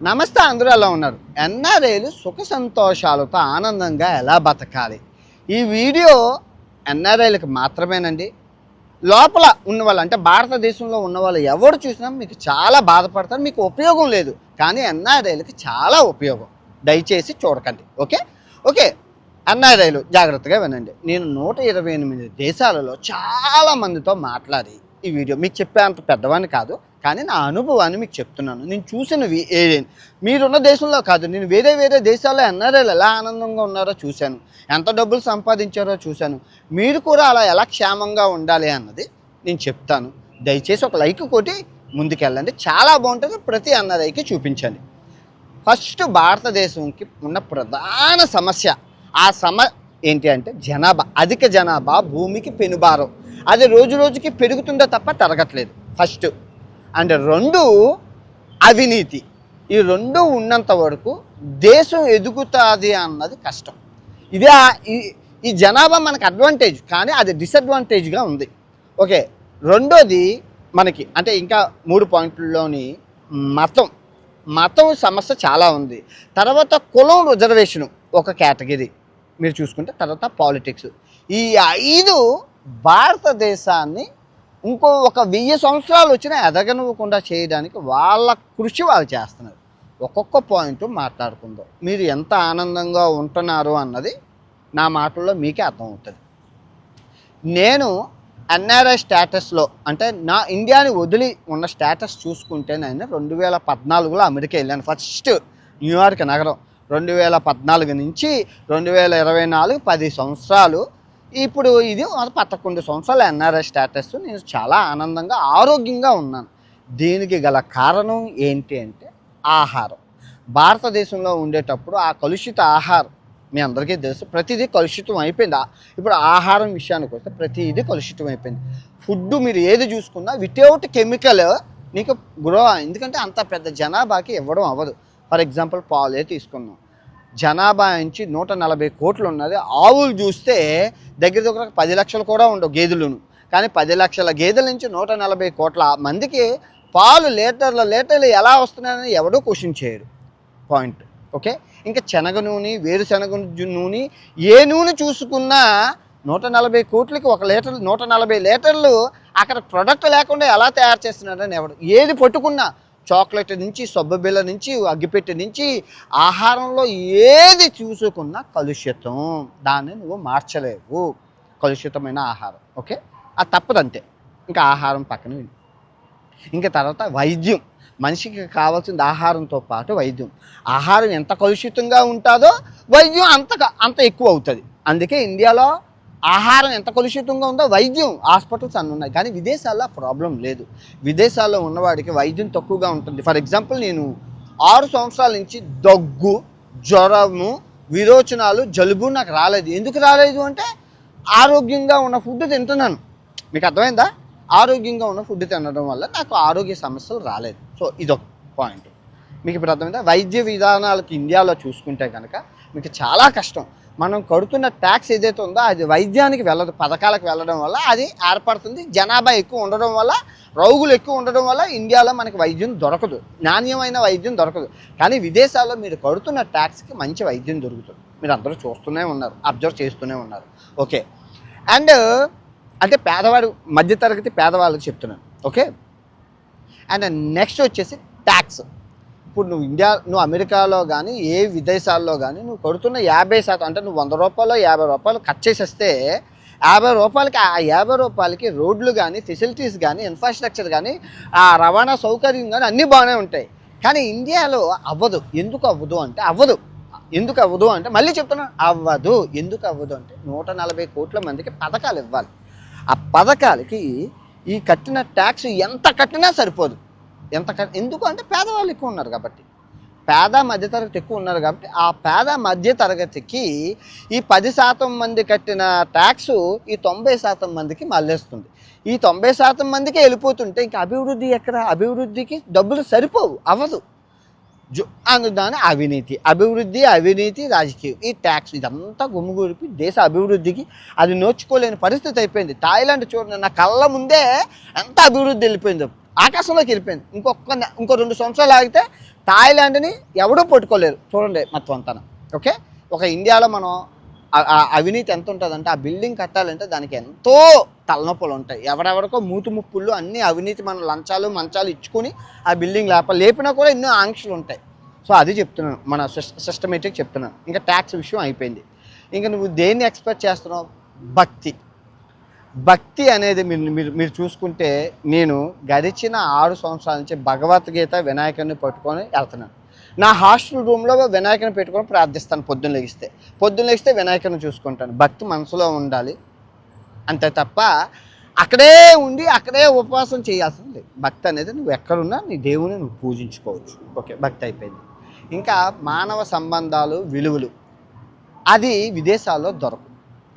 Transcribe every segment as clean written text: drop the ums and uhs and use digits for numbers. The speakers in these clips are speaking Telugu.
నమస్తే, అందరూ ఎలా ఉన్నారు? ఎన్ఆర్ఐలు సుఖ సంతోషాలతో ఆనందంగా ఎలా బతకాలి? ఈ వీడియో ఎన్ఆర్ఐలకు మాత్రమేనండి. లోపల ఉన్నవాళ్ళు అంటే భారతదేశంలో ఉన్నవాళ్ళు ఎవరు చూసినా మీకు చాలా బాధపడతారు, మీకు ఉపయోగం లేదు. కానీ ఎన్ఆర్ఐలకి చాలా ఉపయోగం. దయచేసి చూడకండి. ఓకే ఓకే ఎన్ఆర్ఐలు జాగ్రత్తగా వినండి. నేను 128 దేశాలలో చాలా మందితో మాట్లాడి ఈ వీడియో మీకు చెప్పే అంత పెద్దవాడిని కాదు, కానీ నా అనుభవాన్ని మీకు చెప్తున్నాను. నేను చూసినవి ఏదేని మీరున్న దేశంలో కాదు, నేను వేరే వేరే దేశాల్లో ఎన్ఆర్ఐలు ఎలా ఆనందంగా ఉన్నారో చూశాను, ఎంత డబ్బులు సంపాదించారో చూశాను. మీరు కూడా అలా ఎలా క్షేమంగా ఉండాలి అన్నది నేను చెప్తాను. దయచేసి ఒక లైక్ కొట్టి ముందుకెళ్ళండి, చాలా బాగుంటుంది. ప్రతి ఎన్ఆర్ఐకి చూపించండి. ఫస్ట్ భారతదేశంకి ఉన్న ప్రధాన సమస్య ఏంటి అంటే జనాభా. అధిక జనాభా భూమికి పెనుభారం. అది రోజు రోజుకి పెరుగుతుందో తప్ప తరగట్లేదు ఫస్ట్. అండ్ 2 అవినీతి. ఈ 2 ఉన్నంత వరకు దేశం ఎదుగుతుంది అన్నది కష్టం. ఇదే ఈ జనాభా మనకు అడ్వాంటేజ్, కానీ అది డిసడ్వాంటేజ్గా ఉంది. ఓకే, రెండోది మనకి అంటే ఇంకా 3 పాయింట్లలోని మతం సమస్య చాలా ఉంది. తర్వాత కులం రిజర్వేషను ఒక కేటగిరీ మీరు చూసుకుంటే, తర్వాత పాలిటిక్స్. ఈ 5 భారతదేశాన్ని ఇంకో 1000 సంవత్సరాలు వచ్చినా ఎదగనివ్వకుండా చేయడానికి వాళ్ళ కృషి వాళ్ళు చేస్తున్నారు. ఒక్కొక్క పాయింట్ మాట్లాడుకుందాం. మీరు ఎంత ఆనందంగా ఉంటున్నారు అన్నది నా మాటల్లో మీకే అర్థమవుతుంది. నేను ఎన్ఆర్ఐ స్టేటస్లో అంటే నా ఇండియాని వదిలి ఉన్న స్టేటస్ చూసుకుంటే, నేను 2014లో అమెరికా వెళ్ళాను. ఫస్ట్ న్యూయార్క్ నగరం. 2014 నుంచి 2024 10 సంవత్సరాలు. ఇప్పుడు ఇది 11 సంవత్సరాల ఎన్ఆర్ఐ స్టేటస్. నేను చాలా ఆనందంగా ఆరోగ్యంగా ఉన్నాను. దీనికి గల కారణం ఏంటి అంటే ఆహారం. భారతదేశంలో ఉండేటప్పుడు ఆ కలుషిత ఆహారం మీ అందరికీ తెలుసు, ప్రతిదీ కలుషితం అయిపోయింది. ఇప్పుడు ఆహారం విషయానికి వస్తే ప్రతిదీ కలుషితం అయిపోయింది. ఫుడ్ మీరు ఏది చూసుకున్నా వితౌట్ కెమికల్ నీకు గ్రో, ఎందుకంటే అంత పెద్ద జనాభాకి ఇవ్వడం అవ్వదు. ఫర్ ఎగ్జాంపుల్ పాలే తీసుకున్నాం. జనాభా నుంచి 140 కోట్లు ఉన్నది. ఆవులు చూస్తే దగ్గర 10 లక్షలు కూడా ఉండవు గేదెలను. కానీ 10 లక్షల గేదెల నుంచి 140 కోట్ల మందికి పాలు లీటర్లు ఎలా వస్తున్నాయని ఎవడూ క్వశ్చన్ చేయరు. పాయింట్. ఓకే, ఇంకా శనగ నూనె, వేరుశనగ నూనె, ఏ నూనె చూసుకున్నా 140 కోట్లకి 1 లీటర్ 140 లీటర్లు అక్కడ ప్రొడక్ట్ లేకుండా ఎలా తయారు చేస్తున్నారని ఎవడు ఏది పట్టుకున్నా, చాక్లెట్ నుంచి సబ్బు బిళ్ళ నుంచి అగ్గిపెట్టె నుంచి ఆహారంలో ఏది చూసుకున్నా కలుషితం. దాన్ని నువ్వు మార్చలేవు, కలుషితమైన ఆహారం. ఓకే, అది తప్పదంతే. ఇంకా ఆహారం పక్కన. ఇంకా తర్వాత వైద్యం. మనిషికి కావాల్సింది ఆహారంతో పాటు వైద్యం. ఆహారం ఎంత కలుషితంగా ఉంటుందో వైద్యం అంత ఎక్కువ అవుతుంది. అందుకే ఇండియాలో ఆహారం ఎంత కలుషితంగా ఉందో వైద్యం హాస్పిటల్స్ అన్నీ ఉన్నాయి. కానీ విదేశాల్లో ప్రాబ్లం లేదు. విదేశాల్లో ఉన్నవాడికి వైద్యం తక్కువగా ఉంటుంది. ఫర్ ఎగ్జాంపుల్, నేను 6 సంవత్సరాల నుంచి దగ్గు, జ్వరము, విరోచనాలు, జలుబు నాకు రాలేదు. ఎందుకు రాలేదు అంటే ఆరోగ్యంగా ఉన్న ఫుడ్ తింటున్నాను. మీకు అర్థమైందా? ఆరోగ్యంగా ఉన్న ఫుడ్ తినడం వల్ల నాకు ఆరోగ్య సమస్యలు రాలేదు. సో ఇదొక పాయింట్. మీకు ఇప్పుడు అర్థమైందా? వైద్య విధానాలకు ఇండియాలో చూసుకుంటే కనుక మీకు చాలా కష్టం. మనం కడుతున్న ట్యాక్స్ ఏదైతే ఉందో అది వైద్యానికి వెళ్ళదు, పథకాలకు వెళ్ళడం వల్ల అది ఏర్పడుతుంది. జనాభా ఎక్కువ ఉండడం వల్ల, రోగులు ఎక్కువ ఉండడం వల్ల ఇండియాలో మనకి వైద్యం దొరకదు, నాణ్యమైన వైద్యం దొరకదు. కానీ విదేశాల్లో మీరు కడుతున్న ట్యాక్స్కి మంచి వైద్యం దొరుకుతుంది. మీరు అందరూ చూస్తూనే ఉన్నారు, అబ్జర్వ్ చేస్తూనే ఉన్నారు. ఓకే, అండ్ అంటే పేదవాడు, మధ్యతరగతి పేదవాళ్ళకి చెప్తున్నాను. ఓకే, అండ్ నెక్స్ట్ వచ్చేసి ట్యాక్స్. ఇప్పుడు నువ్వు అమెరికాలో కానీ ఏ విదేశాల్లో కానీ నువ్వు కడుతున్న 50% అంటే నువ్వు 100 రూపాయలు 50 రూపాయలు కట్ చేసేస్తే 50 రూపాయలకి ఆ 50 రూపాయలకి రోడ్లు కానీ, ఫెసిలిటీస్ కానీ, ఇన్ఫ్రాస్ట్రక్చర్ కానీ, ఆ రవాణా సౌకర్యం కానీ అన్నీ బాగానే ఉంటాయి. కానీ ఇండియాలో అవ్వదు. ఎందుకు అవ్వదు అంటే మళ్ళీ చెప్తున్నా, అవ్వదు. ఎందుకు అవ్వదు అంటే 140 కోట్ల మందికి పథకాలు ఇవ్వాలి. ఆ పథకాలకి ఈ కట్టిన ట్యాక్స్ ఎంత కట్టినా సరిపోదు. ఎందుకు అంటే పేదవాళ్ళు ఎక్కువ ఉన్నారు కాబట్టి, పేద మధ్యతరగతి ఎక్కువ ఉన్నారు కాబట్టి ఆ పేద మధ్యతరగతికి ఈ 10% మంది కట్టిన ట్యాక్స్ ఈ 90% మందికి మళ్ళేస్తుంది. ఈ 90% మందికి వెళ్ళిపోతుంటే ఇంకా అభివృద్ధి ఎక్కడ? అభివృద్ధికి డబ్బులు సరిపోవు, అవ్వదు. దాని అవినీతి, రాజకీయం, ఈ ట్యాక్స్ ఇదంతా గుమ్మిగూడిపి దేశ అభివృద్ధికి అది నోచుకోలేని పరిస్థితి అయిపోయింది. థాయిలాండ్ చూడండి, నా కళ్ళ ముందే ఎంత అభివృద్ధి వెళ్ళిపోయిందో. ఆకాశంలోకి వెళ్ళిపోయింది. ఇంకో 2 సంవత్సరాలు ఆగితే థాయిలాండ్ని ఎవడూ పట్టుకోలేరు. చూడండి మొత్తం అంతా. ఓకే, ఒక ఇండియాలో మనం అవినీతి ఎంత ఉంటుందంటే, ఆ బిల్డింగ్ కట్టాలంటే దానికి ఎంతో తలనొప్పులు ఉంటాయి. ఎవరెవరికో మూతు ముప్పుళ్ళు అన్నీ అవినీతి, మనం లంచాలు మంచాలు ఇచ్చుకొని ఆ బిల్డింగ్ లేపినా కూడా ఎన్నో ఆంక్షలు ఉంటాయి. సో అది చెప్తున్నాను, మన సిస్టమేటిక్ చెప్తున్నాను. ఇంకా ట్యాక్స్ విషయం అయిపోయింది. ఇంకా నువ్వు దేన్ని ఎక్స్పెక్ట్ చేస్తున్నావు? భక్తి అనేది మీరు చూసుకుంటే, నేను గడిచిన 6 సంవత్సరాల నుంచి భగవద్గీత వినాయకుడిని పట్టుకొని వెళ్తున్నాను. నా హాస్టల్ రూమ్లో వినాయకుని పెట్టుకొని ప్రార్థిస్తాను. పొద్దున్న లెగిస్తే వినాయకుని చూసుకుంటాను. భక్తి మనసులో ఉండాలి అంతే తప్ప అక్కడే ఉండి అక్కడే ఉపవాసం చేయాల్సింది. భక్తి అనేది నువ్వు ఎక్కడున్నా నీ దేవుని నువ్వు పూజించుకోవచ్చు. ఓకే, భక్తి అయిపోయింది. ఇంకా మానవ సంబంధాలు, విలువలు, అది విదేశాల్లో దొరకవు.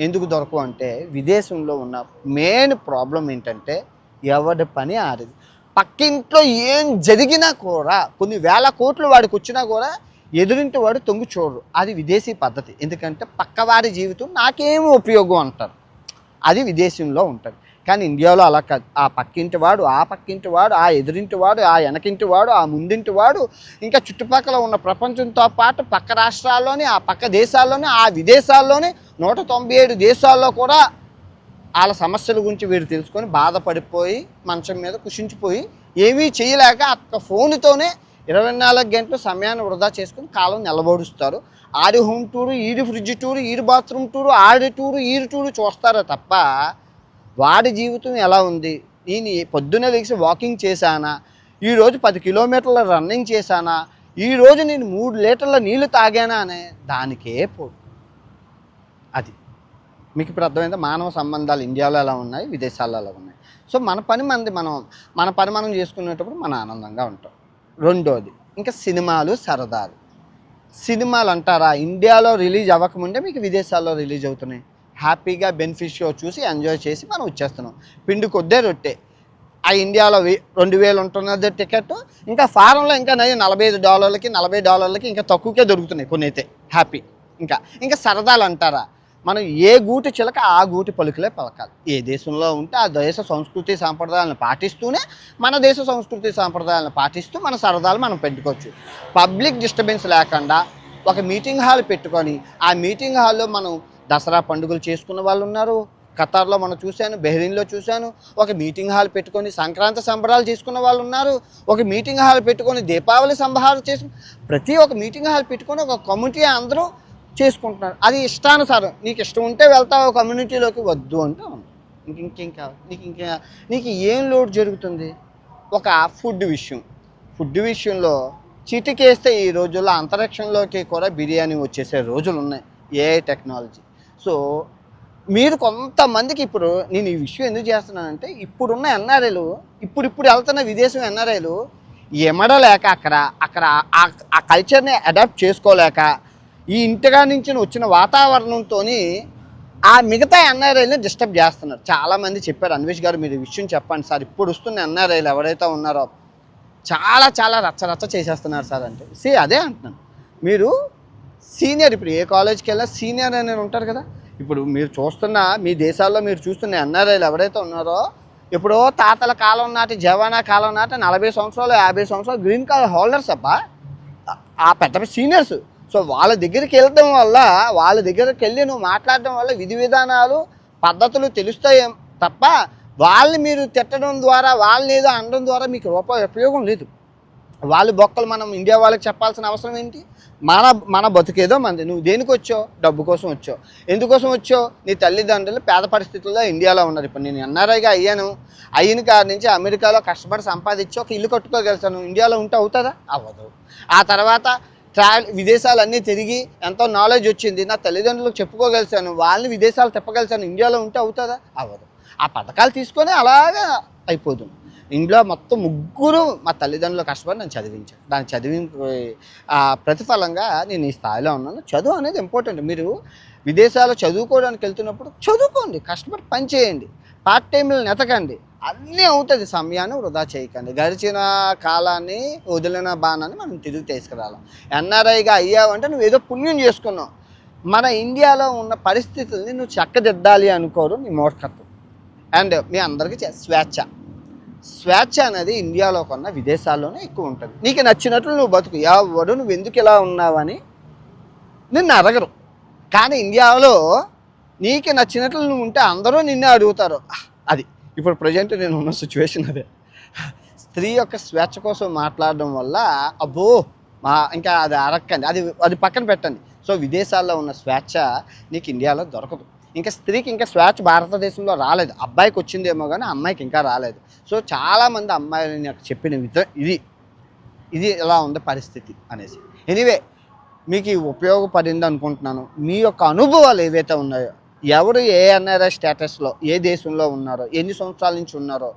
ఎందుకు దొరకవు అంటే, విదేశంలో ఉన్న మెయిన్ ప్రాబ్లం ఏంటంటే ఎవరి పని ఆడదు. పక్కింట్లో ఏం జరిగినా కూడా కొన్ని వేల కోట్లు వాడికి వచ్చినా కూడా ఎదురింటి వాడు తొంగి చూడరు. అది విదేశీ పద్ధతి. ఎందుకంటే పక్కవారి జీవితం నాకేమి ఉపయోగం అంటారు. అది విదేశంలో ఉంటుంది. కానీ ఇండియాలో అలా కాదు. ఆ పక్కింటి వాడు, ఆ ఎదురింటి వాడు, ఆ వెనకింటి వాడు, ఆ ముందింటి వాడు, ఇంకా చుట్టుపక్కల ఉన్న ప్రపంచంతో పాటు పక్క రాష్ట్రాల్లోని, ఆ పక్క దేశాల్లోని, ఆ విదేశాల్లోని 197 దేశాల్లో కూడా వాళ్ళ సమస్యల గురించి వీరు తెలుసుకొని బాధపడిపోయి మంచం మీద కుషించిపోయి ఏమీ చేయలేక అక్క ఫోన్తోనే 24 గంటలు సమయాన్ని వృధా చేసుకుని కాలం నిలబడుస్తారు. ఆడి హోమ్ టూరు, ఈడి ఫ్రిడ్జ్ టూరు, ఈడి బాత్రూమ్ టూరు, ఆడి టూరు, ఈడి టూరు చూస్తారో తప్ప వాడి జీవితం ఎలా ఉంది, నేను పొద్దున్నే లేచి వాకింగ్ చేశానా, ఈరోజు 10 కిలోమీటర్ల రన్నింగ్ చేశానా, ఈరోజు నేను 3 లీటర్ల నీళ్లు తాగానా అనే దానికే పోదు. అది మీకు ఇప్పుడు అర్థమైందా? మానవ సంబంధాలు ఇండియాలో ఎలా ఉన్నాయి, విదేశాల్లో ఎలా ఉన్నాయి. సో మన పని మనం చేసుకునేటప్పుడు మనం ఆనందంగా ఉంటాం. రెండోది ఇంకా సినిమాలు, సరదాలు. సినిమాలు అంటారా, ఇండియాలో రిలీజ్ అవ్వకముందే మీకు విదేశాల్లో రిలీజ్ అవుతున్నాయి. హ్యాపీగా బెనిఫిట్ షో చూసి ఎంజాయ్ చేసి మనం వచ్చేస్తున్నాం. పిండి కొద్దే రొట్టె. ఆ ఇండియాలో 2000 ఉంటున్నది టికెట్, ఇంకా ఫారంలో ఇంకా $45, $40 ఇంకా తక్కువకే దొరుకుతున్నాయి కొన్ని అయితే. హ్యాపీ. ఇంకా సరదాలు అంటారా, మనం ఏ గూటి చిలక ఆ గూటి పలుకులే పలకాలి. ఏ దేశంలో ఉంటే ఆ దేశ సంస్కృతి సాంప్రదాయాలను పాటిస్తూనే మన దేశ సంస్కృతి సాంప్రదాయాలను పాటిస్తూ మన సరదాలు మనం పెట్టుకోవచ్చు. పబ్లిక్ డిస్టర్బెన్స్ లేకుండా ఒక మీటింగ్ హాల్ పెట్టుకొని ఆ మీటింగ్ హాల్లో మనం దసరా పండుగలు చేసుకున్న వాళ్ళు ఉన్నారు. ఖతార్లో మనం చూశాను, బెహ్రీన్లో చూశాను. ఒక మీటింగ్ హాల్ పెట్టుకొని సంక్రాంతి సంబరాలు చేసుకున్న వాళ్ళు ఉన్నారు. ఒక మీటింగ్ హాల్ పెట్టుకొని దీపావళి సంబరాలు చేసుకుని, ప్రతి ఒక్క మీటింగ్ హాల్ పెట్టుకొని ఒక కమ్యూనిటీ అందరూ చేసుకుంటున్నారు. అది ఇష్టానుసారం. నీకు ఇష్టం ఉంటే వెళ్తావు కమ్యూనిటీలోకి, వద్దు అంటే ఇంకేం నీకు ఏం లోటు జరుగుతుంది? ఒక ఫుడ్ విషయంలో చిటికేస్తే ఈ రోజుల్లో అంతరిక్షంలోకి కూడా బిర్యానీ వచ్చేసే రోజులు ఉన్నాయి. ఏ టెక్నాలజీ. సో మీరు కొంతమందికి ఇప్పుడు నేను ఈ విషయం ఎందుకు చేస్తున్నానంటే, ఇప్పుడున్న ఎన్ఆర్ఐలు, ఇప్పుడు వెళ్తున్న విదేశం ఎన్ఆర్ఐలు ఎమడలేక అక్కడ ఆ కల్చర్ని అడాప్ట్ చేసుకోలేక ఈ ఇంటిగా నుంచి వచ్చిన వాతావరణంతో ఆ మిగతా ఎన్ఆర్ఐని డిస్టర్బ్ చేస్తున్నారు. చాలామంది చెప్పారు, అన్వేష్ గారు మీరు ఈ విషయం చెప్పండి సార్, ఇప్పుడు వస్తున్న ఎన్ఆర్ఐలు ఎవరైతే ఉన్నారో చాలా రచ్చ చేసేస్తున్నారు సార్ అంటే. అదే అంటున్నాను, మీరు సీనియర్, ఇప్పుడు ఏ కాలేజ్కి వెళ్ళినా సీనియర్ అనేది ఉంటారు కదా. ఇప్పుడు మీరు చూస్తున్న మీ దేశాల్లో మీరు చూస్తున్న ఎన్ఆర్ఐలు ఎవరైతే ఉన్నారో, ఎప్పుడో తాతల కాలం నాటి, జవానా కాలం నాటి 40 సంవత్సరాలు 50 సంవత్సరాలు గ్రీన్ కార్డ్ హోల్డర్స్ అబ్బా, ఆ పెద్ద సీనియర్స్. సో వాళ్ళ దగ్గరికి వెళ్ళడం వల్ల, వాళ్ళ దగ్గరికి వెళ్ళి నువ్వు మాట్లాడడం వల్ల విధి విధానాలు పద్ధతులు తెలుస్తాయి తప్ప వాళ్ళని మీరు తిట్టడం ద్వారా, వాళ్ళని ఏదో అనడం ద్వారా మీకు రూపాయి ఉపయోగం లేదు. వాళ్ళు బొక్కలు మనం ఇండియా వాళ్ళకి చెప్పాల్సిన అవసరం ఏంటి? మన బతుకేదో మంది. నువ్వు దేనికి వచ్చావు? డబ్బు కోసం వచ్చావు. ఎందుకోసం వచ్చావు? నీ తల్లిదండ్రులు పేద పరిస్థితుల్లో ఇండియాలో ఉన్నారు. ఇప్పుడు నేను ఎన్ఆర్ఐగా అయిన కాడి నుంచి అమెరికాలో కష్టపడి సంపాదించి ఒక ఇల్లు కట్టుకోగలిసాను. ఇండియాలో ఉంటే అవుతుందా? అవ్వదు. ఆ తర్వాత విదేశాలన్నీ తిరిగి ఎంతో నాలెడ్జ్ వచ్చింది, నా తల్లిదండ్రులకు చెప్పుకోగలిసాను, వాళ్ళని విదేశాలు తిప్పగలిసాను. ఇండియాలో ఉంటే అవుతుందా? అవ్వదు. ఆ పథకాలు తీసుకొని అలాగా అయిపోతుంది. ఇంట్లో మొత్తం 3 మా తల్లిదండ్రులు కష్టపడి నన్ను చదివించారు. దాన్ని చదివిన ప్రతిఫలంగా నేను ఈ స్థాయిలో ఉన్నాను. చదువు అనేది ఇంపార్టెంట్. మీరు విదేశాల్లో చదువుకోవడానికి వెళ్తున్నప్పుడు చదువుకోండి, కష్టపడి పని చేయండి, పార్ట్ టైంలు నెతకండి, అన్నీ అవుతుంది. సమయాన్ని వృధా చేయకండి. గడిచిన కాలాన్ని, వదిలిన బాణాన్ని మనం తిరిగి తీసుకురావాలి. ఎన్ఆర్ఐగా అయ్యావంటే నువ్వు ఏదో పుణ్యం చేసుకున్నావు. మన ఇండియాలో ఉన్న పరిస్థితుల్ని నువ్వు చక్కదిద్దాలి అనుకోరు, నీ మూర్ఖత్వం. అండ్ మీ అందరికీ స్వేచ్ఛ. స్వేచ్ఛ అనేది ఇండియాలో కన్నా విదేశాల్లోనే ఎక్కువ ఉంటుంది. నీకు నచ్చినట్లు నువ్వు బతుకు, ఎవడు నువ్వు ఎందుకు ఇలా ఉన్నావని నిన్ను అడగరు. కానీ ఇండియాలో నీకు నచ్చినట్లు నువ్వు ఉంటే అందరూ నిన్నే అడుగుతారు. అది ఇప్పుడు ప్రజెంట్ నేను ఉన్న సిచ్యువేషన్ అదే. స్త్రీ యొక్క స్వేచ్ఛ కోసం మాట్లాడడం వల్ల అబ్బో ఇంకా అది అరక్కండి, అది పక్కన పెట్టండి. సో విదేశాల్లో ఉన్న స్వేచ్ఛ నీకు ఇండియాలో దొరకదు. ఇంకా స్త్రీకి ఇంకా స్వేచ్ఛ భారతదేశంలో రాలేదు. అబ్బాయికి వచ్చిందేమో కానీ అమ్మాయికి ఇంకా రాలేదు. సో చాలామంది అమ్మాయిలు నాకు చెప్పిన ఇది ఎలా ఉంది పరిస్థితి అనేసి. ఎనీవే మీకు ఉపయోగపడింది అనుకుంటున్నాను. మీ యొక్క అనుభవాలు ఏవైతే ఉన్నాయో, ఎవరు ఏ ఎన్ఆర్ఐ స్టేటస్లో ఏ దేశంలో ఉన్నారో, ఎన్ని సంవత్సరాల నుంచి ఉన్నారో,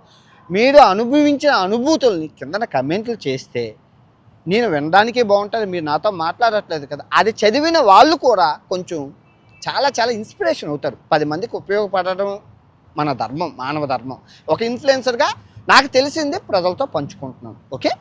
మీరు అనుభవించిన అనుభూతుల్ని కిందన కమెంట్లు చేస్తే నేను వినడానికి బాగుంటుంది. మీరు నాతో మాట్లాడట్లేదు కదా, అది చదివిన వాళ్ళు కూడా కొంచెం చాలా చాలా ఇన్స్పిరేషన్ అవుతారు. 10 మందికి ఉపయోగపడడం మన ధర్మం, మానవ ధర్మం. ఒక ఇన్ఫ్లుయెన్సర్గా నాకు తెలిసింది ప్రజలతో పంచుకుంటున్నాను. ఓకే.